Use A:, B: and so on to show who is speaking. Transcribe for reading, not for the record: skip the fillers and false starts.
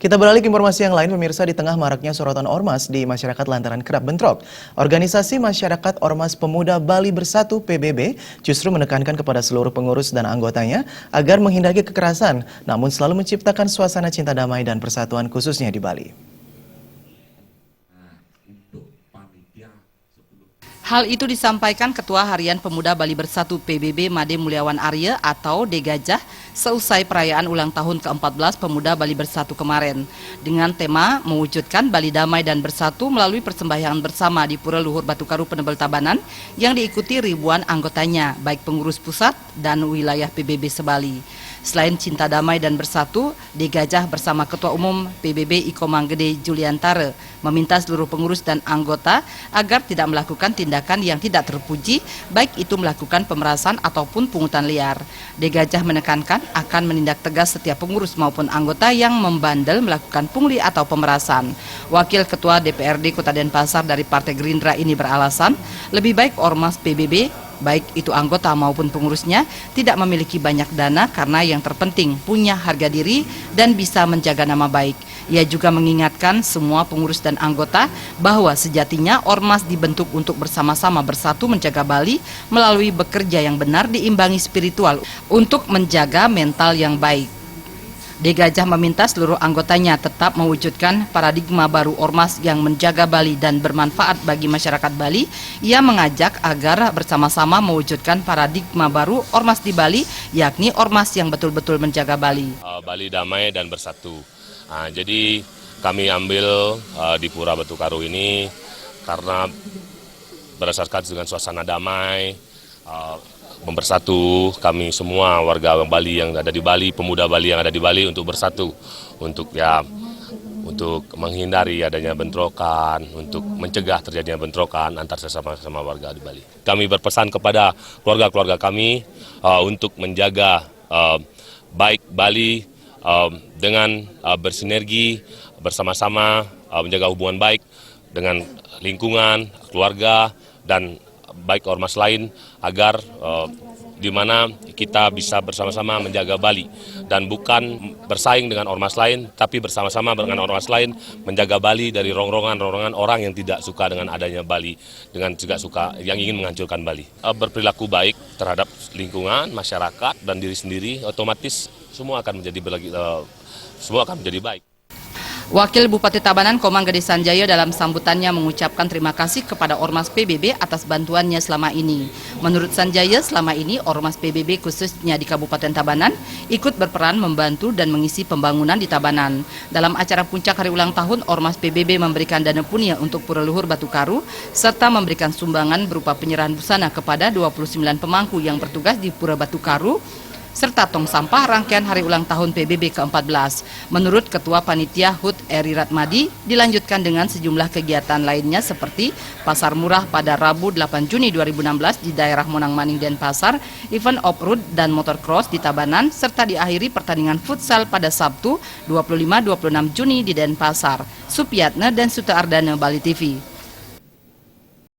A: Kita beralih ke informasi yang lain, pemirsa. Di tengah maraknya sorotan ormas di masyarakat lantaran kerap bentrok, Organisasi Masyarakat Ormas Pemuda Bali Bersatu (PBB) justru menekankan kepada seluruh pengurus dan anggotanya agar menghindari kekerasan, namun selalu menciptakan suasana cinta damai dan persatuan khususnya di Bali.
B: Hal itu disampaikan Ketua Harian Pemuda Bali Bersatu PBB Made Mulyawan Arya atau Degajah seusai perayaan ulang tahun ke-14 Pemuda Bali Bersatu kemarin dengan tema mewujudkan Bali damai dan bersatu melalui persembahyaan bersama di Pura Luhur Batukaru Penebel Tabanan yang diikuti ribuan anggotanya baik pengurus pusat dan wilayah PBB sebali. Selain cinta damai dan bersatu, Degajah bersama Ketua Umum PBB Iko Manggede Juliantare meminta seluruh pengurus dan anggota agar tidak melakukan tindakan yang tidak terpuji, baik itu melakukan pemerasan ataupun pungutan liar. Degajah menekankan akan menindak tegas setiap pengurus maupun anggota yang membandel melakukan pungli atau pemerasan. Wakil Ketua DPRD Kota Denpasar dari Partai Gerindra ini beralasan, lebih baik ormas PBB baik itu anggota maupun pengurusnya tidak memiliki banyak dana karena yang terpenting punya harga diri dan bisa menjaga nama baik. Ia juga mengingatkan semua pengurus dan anggota bahwa sejatinya ormas dibentuk untuk bersama-sama bersatu menjaga Bali melalui bekerja yang benar diimbangi spiritual untuk menjaga mental yang baik. Degajah meminta seluruh anggotanya tetap mewujudkan paradigma baru ormas yang menjaga Bali dan bermanfaat bagi masyarakat Bali. Ia mengajak agar bersama-sama mewujudkan paradigma baru ormas di Bali, yakni ormas yang betul-betul menjaga Bali.
C: Bali damai dan bersatu. Jadi kami ambil di Pura Batukaru ini karena berdasarkan dengan suasana damai, mempersatu kami semua warga Bali yang ada di Bali, pemuda Bali yang ada di Bali untuk bersatu, untuk menghindari adanya bentrokan, untuk mencegah terjadinya bentrokan antar sesama warga di Bali. Kami berpesan kepada keluarga-keluarga kami untuk menjaga baik Bali dengan bersinergi bersama-sama, menjaga hubungan baik dengan lingkungan, keluarga, dan baik ormas lain agar di mana kita bisa bersama-sama menjaga Bali dan bukan bersaing dengan ormas lain, tapi bersama-sama dengan ormas lain menjaga Bali dari rongrongan orang yang tidak suka dengan adanya Bali, dengan juga suka yang ingin menghancurkan Bali. Berperilaku baik terhadap lingkungan, masyarakat, dan diri sendiri, otomatis semua akan menjadi baik.
B: Wakil Bupati Tabanan Komang Gede Sanjaya dalam sambutannya mengucapkan terima kasih kepada Ormas PBB atas bantuannya selama ini. Menurut Sanjaya, selama ini Ormas PBB khususnya di Kabupaten Tabanan ikut berperan membantu dan mengisi pembangunan di Tabanan. Dalam acara puncak hari ulang tahun, Ormas PBB memberikan dana punia untuk Pura Luhur Batukaru serta memberikan sumbangan berupa penyerahan busana kepada 29 pemangku yang bertugas di Pura Batukaru serta tong sampah rangkaian hari ulang tahun PBB ke-14. Menurut Ketua Panitia HUT Eri Ratmadi, dilanjutkan dengan sejumlah kegiatan lainnya seperti Pasar Murah pada Rabu 8 Juni 2016 di daerah Monang Maning Denpasar, event off-road dan motocross di Tabanan, serta diakhiri pertandingan futsal pada Sabtu 25-26 Juni di Denpasar. Supiatna dan Suta Ardana, Bali TV.